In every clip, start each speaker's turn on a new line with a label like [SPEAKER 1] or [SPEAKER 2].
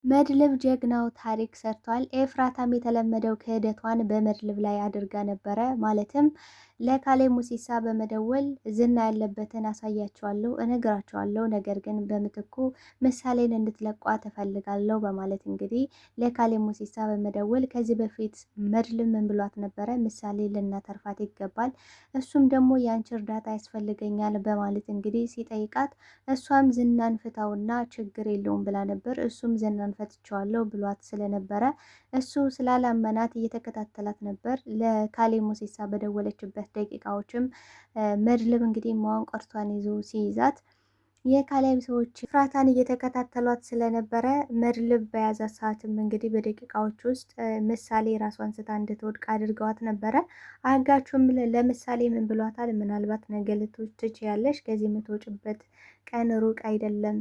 [SPEAKER 1] መድብል ጀግናው ታሪክ ሰርቷል። ኤፍራታም የተለመደው ክህደቷን በመድብል ላይ አድርጋ ነበረ። ማለትም ለካሌብ ሙሲሳ በመደወል ዝና ያለበትን አሳያቸዋለሁ፣ እነግራቸዋለሁ፣ ነገር ግን በምትኩ ምሳሌን እንድትለቋ ተፈልጋለሁ በማለት እንግዲህ ለካሌብ ሙሲሳ በመደወል ከዚህ በፊት መድብል ምን ብሏት ነበረ? ምሳሌ ልናተርፋት ይገባል፣ እሱም ደግሞ የአንቺ እርዳታ ያስፈልገኛል በማለት እንግዲህ ሲጠይቃት እሷም ዝናን ፍታውና ችግር የለውም ብላ ነበር። እሱም ዝናን ፈትቼዋለሁ ብሏት ስለነበረ እሱ ስላላመናት እየተከታተላት ነበር። ለካሌብ ሙሲሳ በደወለችበት ደቂቃዎችም መድብል እንግዲህ መዋንቆርቷን ይዞ ሲይዛት የካሌብ ሰዎች ኤፍራታን እየተከታተሏት ስለነበረ መድብል በያዛት ሰዓትም እንግዲህ በደቂቃዎች ውስጥ ምሳሌ ራሷን ስታ እንድትወድቅ አድርገዋት ነበረ። አጋቹም ለምሳሌ ምን ብሏታል? ምናልባት ነገ ልትወጪ ትችያለሽ፣ ከዚህ የምትወጭበት ቀን ሩቅ አይደለም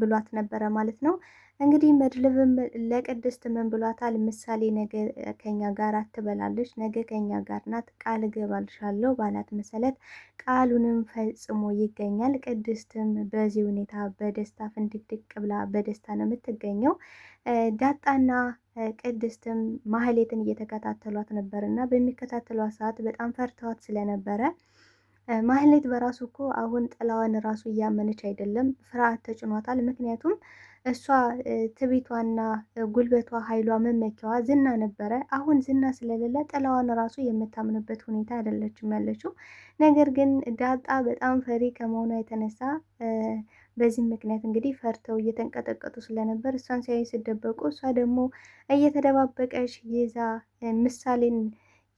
[SPEAKER 1] ብሏት ነበረ ማለት ነው። እንግዲህ መድብልም ለቅድስት ምን ብሏታል? ምሳሌ ነገ ከኛ ጋር ትበላለች፣ ነገ ከኛ ጋር ናት፣ ቃል እገባልሻለሁ ባላት መሰረት ቃሉንም ፈጽሞ ይገኛል። ቅድስትም በዚህ ሁኔታ በደስታ ፍንድቅድቅ ብላ በደስታ ነው የምትገኘው። ዳጣና ቅድስትም ማህሌትን እየተከታተሏት ነበር እና በሚከታተሏት ሰዓት በጣም ፈርተዋት ስለነበረ ማህሌት በራሱ እኮ አሁን ጥላዋን ራሱ እያመነች አይደለም፣ ፍርሃት ተጭኗታል። ምክንያቱም እሷ ትቢቷና ጉልበቷ ኃይሏ መመኪያዋ ዝና ነበረ። አሁን ዝና ስለሌለ ጥላዋን ራሱ የምታምንበት ሁኔታ አይደለችም ያለችው። ነገር ግን ዳጣ በጣም ፈሪ ከመሆኗ የተነሳ በዚህ ምክንያት እንግዲህ ፈርተው እየተንቀጠቀጡ ስለነበር እሷን ሲያዩ ሲደበቁ፣ እሷ ደግሞ እየተደባበቀች ይዛ ምሳሌን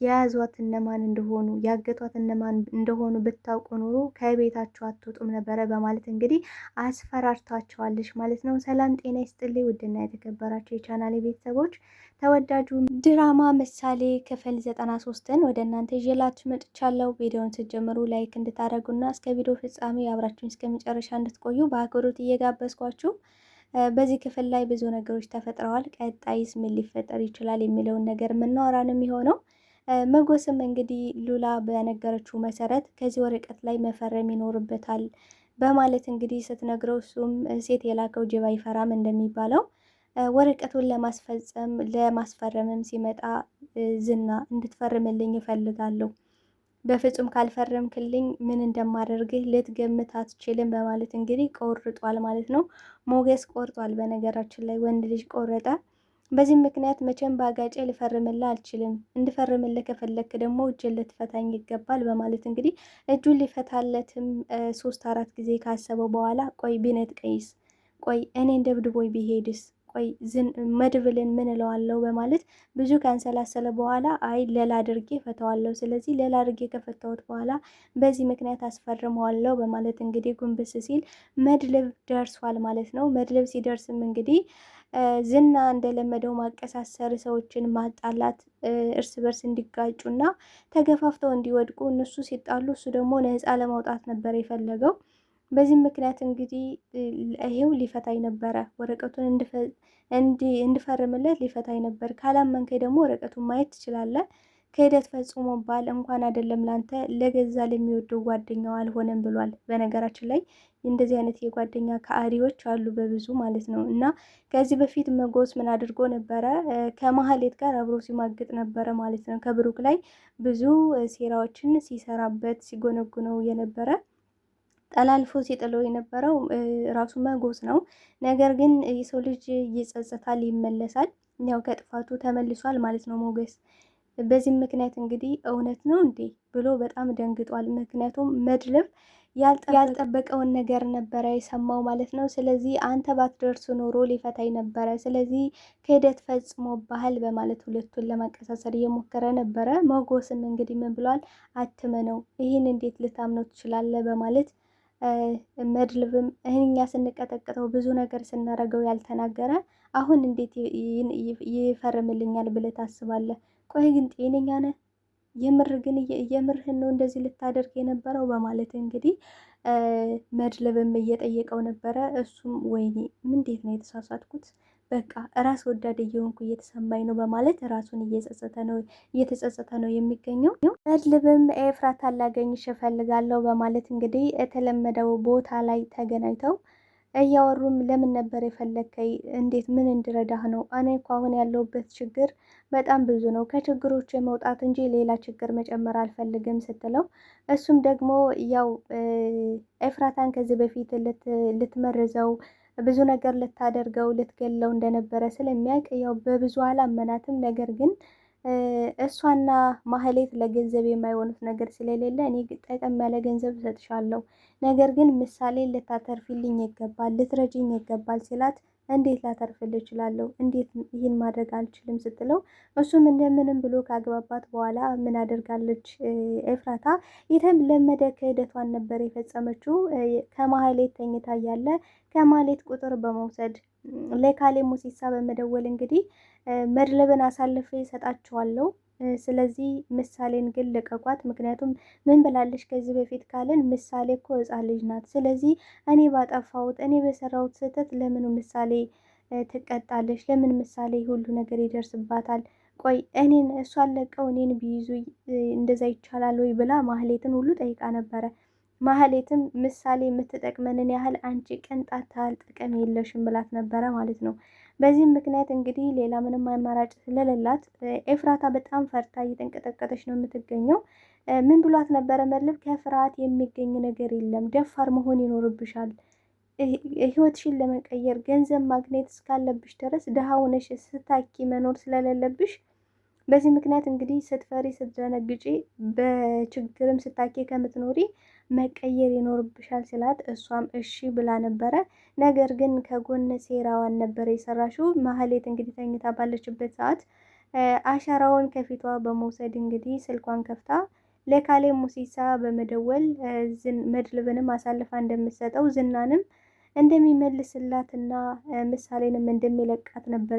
[SPEAKER 1] የያዟት እነማን እንደሆኑ ያገቷት እነማን እንደሆኑ ብታውቁ ኑሮ ከቤታቸው አትወጡም ነበረ በማለት እንግዲህ አስፈራርታቸዋለች ማለት ነው። ሰላም ጤና ይስጥልኝ ውድና የተከበራቸው የቻናሌ ቤተሰቦች፣ ተወዳጁ ድራማ ምሳሌ ክፍል 93ን ወደ እናንተ ይዤላችሁ መጥቻለሁ። ቪዲዮውን ስትጀምሩ ላይክ እንድታደርጉና እስከ ቪዲዮ ፍጻሜ አብራችሁን እስከ መጨረሻ እንድትቆዩ በአክብሮት እየጋበዝኳችሁ በዚህ ክፍል ላይ ብዙ ነገሮች ተፈጥረዋል። ቀጣይስ ምን ሊፈጠር ይችላል የሚለውን ነገር የምናወራ ነው የሚሆነው። መጎስም እንግዲህ ሉላ በነገረችው መሰረት ከዚህ ወረቀት ላይ መፈረም ይኖርበታል በማለት እንግዲህ ስትነግረው እሱም ሴት የላከው ጅብ አይፈራም እንደሚባለው ወረቀቱን ለማስፈረምም ሲመጣ ዝና እንድትፈርምልኝ እፈልጋለሁ፣ በፍጹም ካልፈረምክልኝ ምን እንደማደርግህ ልትገምት አትችልም በማለት እንግዲህ ቆርጧል ማለት ነው። ሞገስ ቆርጧል። በነገራችን ላይ ወንድ ልጅ ቆረጠ። በዚህም ምክንያት መቼም ባጋጬ ልፈርምልህ አልችልም፣ እንድፈርምልህ ከፈለክ ደግሞ እጅን ልትፈታኝ ይገባል በማለት እንግዲህ እጁን ሊፈታለትም 3-4 ጊዜ ካሰበው በኋላ ቆይ ቢነጥቀኝስ፣ ቆይ እኔን ደብድቦኝ ቢሄድስ፣ ቆይ መድብልን ምን እለዋለሁ በማለት ብዙ ካንሰላሰለ በኋላ አይ ሌላ አድርጌ ፈተዋለሁ፣ ስለዚህ ሌላ አድርጌ ከፈታሁት በኋላ በዚህ ምክንያት አስፈርመዋለሁ በማለት እንግዲህ ጉንብስ ሲል መድብል ደርሷል ማለት ነው። መድብል ሲደርስም እንግዲህ ዝና እንደለመደው ማቀሳሰር፣ ሰዎችን ማጣላት፣ እርስ በርስ እንዲጋጩና ተገፋፍተው እንዲወድቁ፣ እነሱ ሲጣሉ እሱ ደግሞ ነፃ ለማውጣት ነበር የፈለገው። በዚህም ምክንያት እንግዲህ ይሄው ሊፈታኝ ነበረ፣ ወረቀቱን እንድፈርምለት ሊፈታኝ ነበር፣ ካላመንከኝ ደግሞ ወረቀቱን ማየት ትችላለህ፣ ክህደት ፈጽሞባል፣ እንኳን አይደለም ላንተ ለገዛ ለሚወደው ጓደኛው አልሆነም ብሏል። በነገራችን ላይ እንደዚህ አይነት የጓደኛ ከአሪዎች አሉ በብዙ ማለት ነው። እና ከዚህ በፊት መጎስ ምን አድርጎ ነበረ? ከማህሌት ጋር አብሮ ሲማግጥ ነበረ ማለት ነው። ከብሩክ ላይ ብዙ ሴራዎችን ሲሰራበት ሲጎነጉነው የነበረ ጠላልፎ ሲጥለው የነበረው ራሱ መጎስ ነው። ነገር ግን የሰው ልጅ ይጸጸታል፣ ይመለሳል። ያው ከጥፋቱ ተመልሷል ማለት ነው ሞገስ። በዚህም ምክንያት እንግዲህ እውነት ነው እንዴ ብሎ በጣም ደንግጧል። ምክንያቱም መድብል ያልጠበቀውን ነገር ነበረ የሰማው ማለት ነው። ስለዚህ አንተ ባትደርስ ኖሮ ሊፈታኝ ነበረ፣ ስለዚህ ክህደት ፈጽሞ ባህል በማለት ሁለቱን ለማቀሳሰር እየሞከረ ነበረ። መጎስም እንግዲህ ምን ብሏል? አትመነው፣ ይህን እንዴት ልታምነው ትችላለህ? በማለት መድብልም እኛ ስንቀጠቅጠው ብዙ ነገር ስናረገው ያልተናገረ አሁን እንዴት ይፈርምልኛል ብለህ ታስባለህ? ቆይ ግን ጤነኛ ነህ? የምርህን ነው እንደዚህ ልታደርግ የነበረው? በማለት እንግዲህ መድብልም እየጠየቀው ነበረ። እሱም ወይኔ እንዴት ነው የተሳሳትኩት? በቃ ራስ ወዳድ እየሆንኩ እየተሰማኝ ነው በማለት ራሱን እየተጸጸተ ነው የሚገኘው። መድብልም ኤፍራታን ላገኝሽ እፈልጋለሁ በማለት እንግዲህ የተለመደው ቦታ ላይ ተገናኝተው እያወሩም ለምን ነበር የፈለግከኝ? እንዴት ምን እንድረዳህ ነው? እኔ እኮ አሁን ያለሁበት ችግር በጣም ብዙ ነው። ከችግሮች መውጣት እንጂ ሌላ ችግር መጨመር አልፈልግም ስትለው እሱም ደግሞ ያው ኤፍራታን ከዚህ በፊት ልትመርዘው ብዙ ነገር ልታደርገው ልትገለው እንደነበረ ስለሚያውቅ ያው በብዙ አላመናትም። ነገር ግን እሷና ማህሌት ለገንዘብ የማይሆኑት ነገር ስለሌለ እኔ ጠቀም ያለ ገንዘብ እሰጥሻለሁ፣ ነገር ግን ምሳሌ ልታተርፊልኝ ይገባል፣ ልትረጅኝ ይገባል ሲላት እንዴት ላተርፍልህ እችላለሁ? እንዴት ይህን ማድረግ አልችልም ስትለው እሱም እንደምንም ብሎ ካግባባት በኋላ ምን አደርጋለች ኤፍራታ የተለመደ ክህደቷን ነበር የፈጸመችው። ከማህሌት ተኝታ እያለ ከማህሌት ቁጥር በመውሰድ ለካሌብ ሙሲሳ በመደወል እንግዲህ መድብልን አሳልፌ እሰጣችኋለሁ፣ ስለዚህ ምሳሌን ግን ልቀቋት። ምክንያቱም ምን ብላለች ከዚህ በፊት ካልን ምሳሌ እኮ ሕፃን ልጅ ናት። ስለዚህ እኔ ባጠፋሁት እኔ በሰራሁት ስህተት ለምኑ ምሳሌ ትቀጣለች? ለምን ምሳሌ ሁሉ ነገር ይደርስባታል? ቆይ እኔን እሷን ለቀው እኔን ቢይዙ እንደዛ ይቻላል ወይ ብላ ማህሌትን ሁሉ ጠይቃ ነበረ። ማህሌትም ምሳሌ የምትጠቅመንን ያህል አንቺ ቅንጣት ታህል ጥቅም የለሽም ብላት ነበረ ማለት ነው። በዚህም ምክንያት እንግዲህ ሌላ ምንም አማራጭ ስለሌላት ኤፍራታ በጣም ፈርታ እየተንቀጠቀጠች ነው የምትገኘው። ምን ብሏት ነበረ መድብል? ከፍርሃት የሚገኝ ነገር የለም፣ ደፋር መሆን ይኖርብሻል። ህይወትሽን ለመቀየር ገንዘብ ማግኘት እስካለብሽ ድረስ ድሃ ሆነሽ ስታኪ መኖር ስለሌለብሽ በዚህ ምክንያት እንግዲህ ስትፈሪ ስትደነግጪ በችግርም ስታኪ ከምትኖሪ መቀየር ይኖርብሻል ስላት እሷም እሺ ብላ ነበረ። ነገር ግን ከጎን ሴራዋን ነበር የሰራሽው። ማህሌት እንግዲህ ተኝታ ባለችበት ሰዓት አሻራውን ከፊቷ በመውሰድ እንግዲህ ስልኳን ከፍታ ለካሌብ ሙሲሳ በመደወል መድብልንም አሳልፋ እንደምትሰጠው ዝናንም እንደሚመልስላትና ምሳሌንም እንደሚለቃት ነበር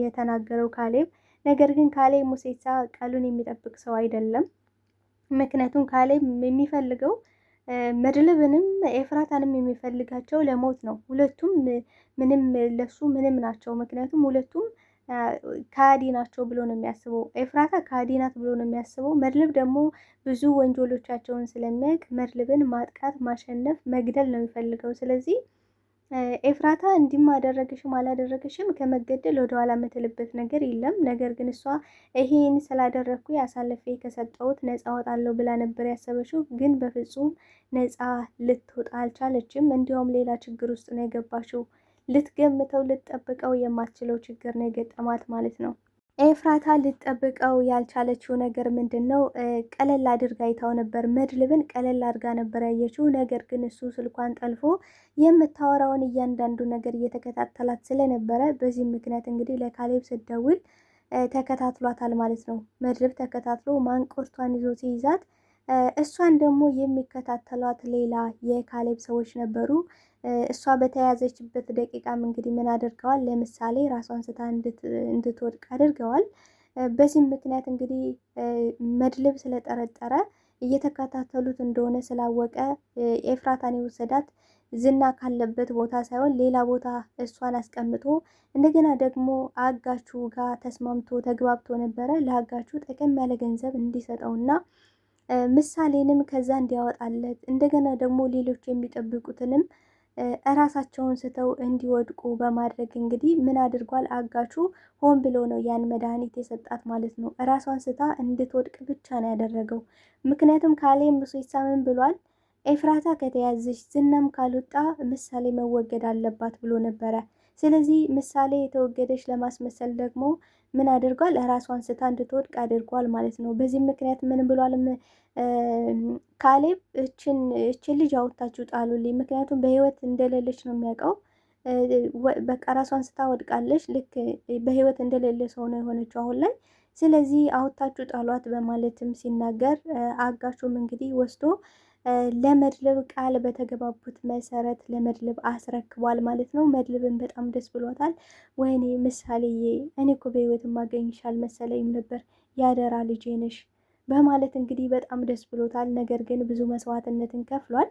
[SPEAKER 1] የተናገረው ካሌብ። ነገር ግን ካሌብ ሙሲሳ ቃሉን የሚጠብቅ ሰው አይደለም። ምክንያቱም ካሌብ የሚፈልገው መድብልንም ኤፍራታንም የሚፈልጋቸው ለሞት ነው። ሁለቱም ምንም ለሱ ምንም ናቸው። ምክንያቱም ሁለቱም ካዲ ናቸው ብሎ ነው የሚያስበው። ኤፍራታ ካዲ ናት ብሎ ነው የሚያስበው። መድብል ደግሞ ብዙ ወንጀሎቻቸውን ስለሚያውቅ መድብልን ማጥቃት፣ ማሸነፍ፣ መግደል ነው የሚፈልገው። ስለዚህ ኤፍራታ እንዲህም አደረገሽም አላደረገሽም ከመገደል ወደኋላ የምትልበት ነገር የለም። ነገር ግን እሷ ይሄን ስላደረግኩ አሳልፌ ከሰጠሁት ነፃ ወጣለሁ ብላ ነበር ያሰበችው። ግን በፍጹም ነፃ ልትወጣ አልቻለችም። እንዲያውም ሌላ ችግር ውስጥ ነው የገባችው። ልትገምተው ልትጠብቀው የማትችለው ችግር ነው የገጠማት ማለት ነው። ኤፍራታ ልትጠብቀው ያልቻለችው ነገር ምንድን ነው? ቀለል አድርጋ አይታው ነበር። መድብልን ቀለል አድርጋ ነበር ያየችው። ነገር ግን እሱ ስልኳን ጠልፎ የምታወራውን እያንዳንዱ ነገር እየተከታተላት ስለነበረ በዚህ ምክንያት እንግዲህ ለካሌብ ስትደውል ተከታትሏታል ማለት ነው። መድብል ተከታትሎ ማንቆርቷን ይዞ ሲይዛት እሷን ደግሞ የሚከታተሏት ሌላ የካሌብ ሰዎች ነበሩ። እሷ በተያዘችበት ደቂቃም እንግዲህ ምን አድርገዋል? ለምሳሌ ራሷን ስታ እንድትወድቅ አድርገዋል። በዚህም ምክንያት እንግዲህ መድብል ስለጠረጠረ እየተከታተሉት እንደሆነ ስላወቀ ኤፍራታን የወሰዳት ዝና ካለበት ቦታ ሳይሆን ሌላ ቦታ እሷን አስቀምጦ እንደገና ደግሞ አጋቹ ጋር ተስማምቶ ተግባብቶ ነበረ ለአጋቹ ጠቀም ያለ ገንዘብ እንዲሰጠውና ምሳሌንም ከዛ እንዲያወጣለት እንደገና ደግሞ ሌሎች የሚጠብቁትንም እራሳቸውን ስተው እንዲወድቁ በማድረግ እንግዲህ ምን አድርጓል? አጋቹ ሆን ብሎ ነው ያን መድኃኒት የሰጣት ማለት ነው። እራሷን ስታ እንድትወድቅ ብቻ ነው ያደረገው። ምክንያቱም ካሌብ ሙሲሳ ምን ብሏል? ኤፍራታ ከተያዘች ዝናም ካልወጣ ምሳሌ መወገድ አለባት ብሎ ነበረ። ስለዚህ ምሳሌ የተወገደች ለማስመሰል ደግሞ ምን አድርጓል? እራሷን ስታ እንድትወድቅ አድርጓል ማለት ነው። በዚህም ምክንያት ምን ብሏል ካሌብ? እችን ልጅ አውጥታችሁ ጣሉልኝ፣ ምክንያቱም በህይወት እንደሌለች ነው የሚያውቀው። በቃ ራሷን ስታ ወድቃለች። ልክ በህይወት እንደሌለ ሰው ነው የሆነችው አሁን ላይ። ስለዚህ አውጥታችሁ ጣሏት በማለትም ሲናገር አጋቹም እንግዲህ ወስዶ ለመድብል ቃል በተገባቡት መሰረት ለመድብል አስረክቧል ማለት ነው። መድብልን በጣም ደስ ብሎታል። ወይኔ ምሳሌዬ፣ እኔ እኮ በህይወት ማገኝሽ አልመሰለኝም ነበር፣ ያደራ ልጄ ነሽ በማለት እንግዲህ በጣም ደስ ብሎታል። ነገር ግን ብዙ መስዋዕትነትን ከፍሏል።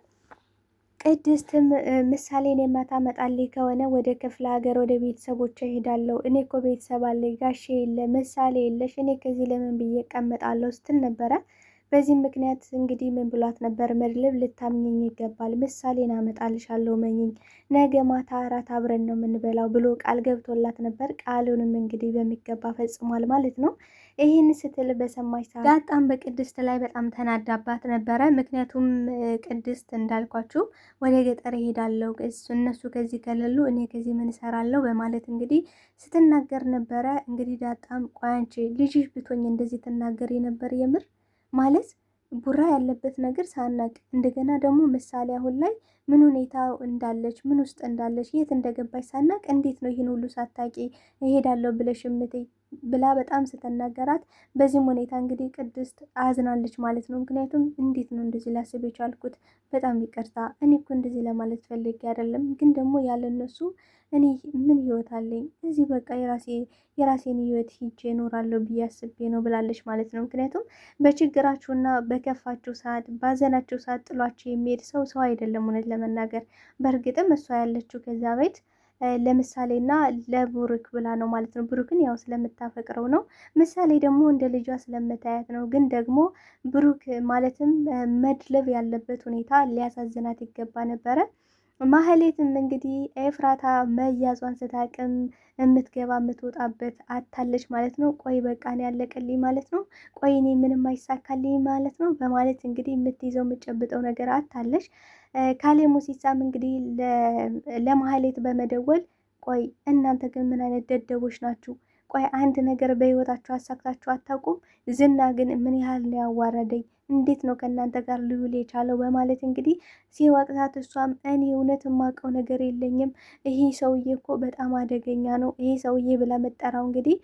[SPEAKER 1] ቅድስትም ምሳሌን የማታመጣልኝ ከሆነ ወደ ክፍለ ሀገር ወደ ቤተሰቦች እሄዳለሁ፣ እኔ እኮ ቤተሰብ አለኝ፣ ጋሼ የለ፣ ምሳሌ የለሽ፣ እኔ ከዚህ ለምን ብዬ እቀመጣለሁ ስትል ነበረ። በዚህም ምክንያት እንግዲህ ምን ብሏት ነበር? መድብል ልታምኘኝ ይገባል፣ ምሳሌን አመጣልሻለሁ መኝኝ፣ ነገ ማታ እራት አብረን ነው የምንበላው ብሎ ቃል ገብቶላት ነበር። ቃሉንም እንግዲህ በሚገባ ፈጽሟል ማለት ነው። ይህን ስትል በሰማች ሰዓት ዳጣም በቅድስት ላይ በጣም ተናዳባት ነበረ። ምክንያቱም ቅድስት እንዳልኳችሁ ወደ ገጠር እሄዳለሁ እነሱ ከዚህ ከሌሉ እኔ ከዚህ ምን እሰራለሁ በማለት እንግዲህ ስትናገር ነበረ። እንግዲህ ዳጣም ቆይ አንቺ ልጅሽ ብትሆኝ እንደዚህ ትናገር ነበር የምር ማለት ቡራ ያለበት ነገር ሳናቅ እንደገና ደግሞ ምሳሌ አሁን ላይ ምን ሁኔታ እንዳለች ምን ውስጥ እንዳለች የት እንደገባች ሳናቅ እንዴት ነው ይህን ሁሉ ሳታቂ እሄዳለሁ ብለሽ እምትይ ብላ በጣም ስትናገራት፣ በዚህም ሁኔታ እንግዲህ ቅድስት አዝናለች ማለት ነው። ምክንያቱም እንዴት ነው እንደዚህ ላስብ የቻልኩት? በጣም ይቅርታ፣ እኔ እኮ እንደዚህ ለማለት ፈልጌ አይደለም፣ ግን ደግሞ ያለ እነሱ እኔ ምን ህይወት አለኝ? እዚህ በቃ የራሴን ህይወት ሂጄ እኖራለሁ ብዬ አስቤ ነው ብላለች ማለት ነው። ምክንያቱም በችግራችሁና በከፋችሁ ሰዓት ባዘናችሁ ሰዓት ጥሏችሁ የሚሄድ ሰው አይደለም እውነት ለመናገር። በእርግጥም እሷ ያለችው ከዛ ቤት ለምሳሌና ለብሩክ ብላ ነው ማለት ነው። ብሩክን ያው ስለምታፈቅረው ነው። ምሳሌ ደግሞ እንደ ልጇ ስለምታያት ነው። ግን ደግሞ ብሩክ ማለትም መድለብ ያለበት ሁኔታ ሊያሳዝናት ይገባ ነበረ። ማህሌትም እንግዲህ ኤፍራታ መያዟን ስታቅም የምትገባ የምትወጣበት አታለች ማለት ነው። ቆይ በቃ እኔ ያለቀልኝ ማለት ነው፣ ቆይ እኔ ምንም አይሳካልኝ ማለት ነው በማለት እንግዲህ የምትይዘው የምትጨብጠው ነገር አታለች። ካሌ ሙሲሳም እንግዲህ ለማህሌት በመደወል ቆይ እናንተ ግን ምን አይነት ደደቦች ናችሁ? ቆይ አንድ ነገር በህይወታችሁ አሳክታችሁ አታውቁም? ዝና ግን ምን ያህል ነው ያዋረደኝ? እንዴት ነው ከእናንተ ጋር ሊውል የቻለው? በማለት እንግዲህ ሲወቅሳት፣ እሷም እኔ እውነት የማውቀው ነገር የለኝም፣ ይሄ ሰውዬ እኮ በጣም አደገኛ ነው፣ ይሄ ሰውዬ ብላ መጠራው እንግዲህ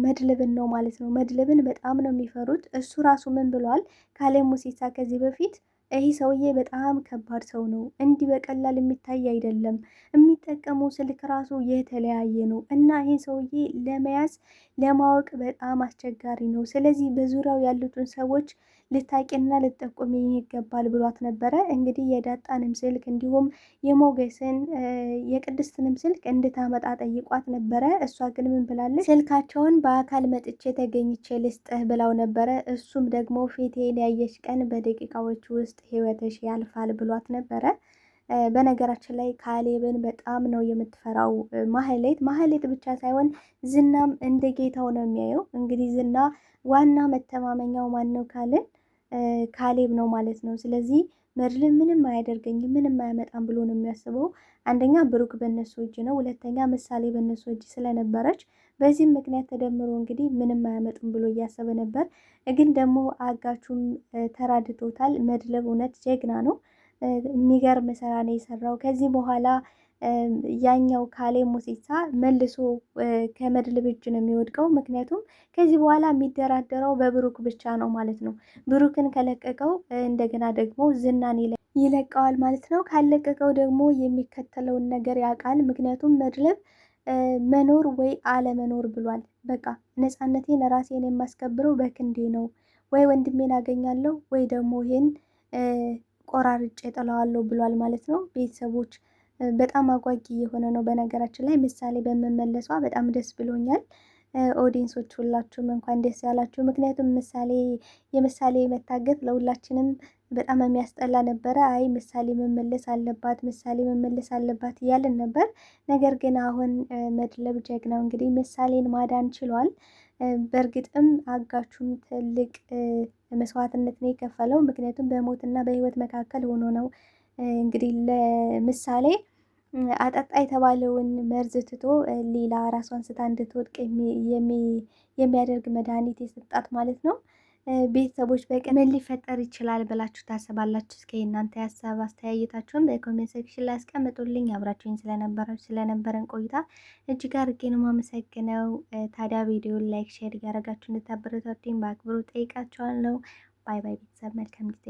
[SPEAKER 1] መድልብን ነው ማለት ነው። መድልብን በጣም ነው የሚፈሩት። እሱ ራሱ ምን ብሏል? ካሌ ሙሲሳ ከዚህ በፊት ይህ ሰውዬ በጣም ከባድ ሰው ነው፣ እንዲህ በቀላል የሚታይ አይደለም፣ የሚጠቀመው ስልክ ራሱ የተለያየ ነው እና ይህን ሰውዬ ለመያዝ ለማወቅ በጣም አስቸጋሪ ነው። ስለዚህ በዙሪያው ያሉትን ሰዎች ልታቂና ልጠቆሚ ይገባል ብሏት ነበረ። እንግዲህ የዳጣንም ስልክ እንዲሁም የሞገስን የቅድስትንም ስልክ እንድታመጣ ጠይቋት ነበረ። እሷ ግን ምን ብላለች? ስልካቸውን በአካል መጥቼ ተገኝቼ ልስጥህ ብላው ነበረ። እሱም ደግሞ ፊቴን ያየች ቀን በደቂቃዎች ውስጥ ህይወትሽ ያልፋል ብሏት ነበረ። በነገራችን ላይ ካሌብን በጣም ነው የምትፈራው ማህሌት ብቻ ሳይሆን ዝናም እንደ ጌታው ነው የሚያየው። እንግዲህ ዝና ዋና መተማመኛው ማን ነው ካልን ካሌብ ነው ማለት ነው። ስለዚህ መድብል ምንም አያደርገኝም ምንም አያመጣም ብሎ ነው የሚያስበው። አንደኛ ብሩክ በእነሱ እጅ ነው፣ ሁለተኛ ምሳሌ በእነሱ እጅ ስለነበረች በዚህም ምክንያት ተደምሮ እንግዲህ ምንም አያመጡም ብሎ እያሰበ ነበር። ግን ደግሞ አጋቹም ተራድቶታል። መድብል እውነት ጀግና ነው። የሚገርም ስራ ነው የሰራው። ከዚህ በኋላ ያኛው ካሌ ሙሲሳ መልሶ ከመድብል እጅ ነው የሚወድቀው። ምክንያቱም ከዚህ በኋላ የሚደራደረው በብሩክ ብቻ ነው ማለት ነው። ብሩክን ከለቀቀው እንደገና ደግሞ ዝናን ይለቀዋል ማለት ነው። ካለቀቀው ደግሞ የሚከተለውን ነገር ያውቃል። ምክንያቱም መድብል መኖር ወይ አለመኖር ብሏል። በቃ ነፃነቴን ራሴን የማስከብረው በክንዴ ነው፣ ወይ ወንድሜን አገኛለሁ ወይ ደግሞ ይሄን ቆራርጬ ጥለዋለሁ ብሏል ማለት ነው። ቤተሰቦች በጣም አጓጊ የሆነ ነው። በነገራችን ላይ ምሳሌ በመመለሷ በጣም ደስ ብሎኛል። ኦዲንሶች ሁላችሁም እንኳን ደስ ያላችሁ። ምክንያቱም የምሳሌ መታገት ለሁላችንም በጣም የሚያስጠላ ነበረ። አይ ምሳሌ መመለስ አለባት፣ ምሳሌ መመለስ አለባት እያልን ነበር። ነገር ግን አሁን መድብል ጀግናው እንግዲህ ምሳሌን ማዳን ችሏል። በእርግጥም አጋቹም ትልቅ መስዋዕትነት ነው የከፈለው። ምክንያቱም በሞትና በህይወት መካከል ሆኖ ነው እንግዲህ ለምሳሌ አጠጣ የተባለውን መርዝ ትቶ ሌላ ራሷን ስታ እንድትወድቅ የሚያደርግ መድኃኒት የሰጣት ማለት ነው። ቤተሰቦች በቀን ምን ሊፈጠር ይችላል ብላችሁ ታስባላችሁ? እስከ እናንተ ያሳብ አስተያየታችሁን በኮሜንት ሴክሽን ላይ አስቀምጡልኝ። አብራችሁኝ ስለነበረን ቆይታ እጅግ አድርጌ ነው የማመሰግነው። ታዲያ ቪዲዮ ላይክ፣ ሼር እያደረጋችሁ እንድታበረታቱኝ በአክብሮት ጠይቃችኋለሁ። ባይ ባይ ቤተሰብ፣ መልካም ጊዜ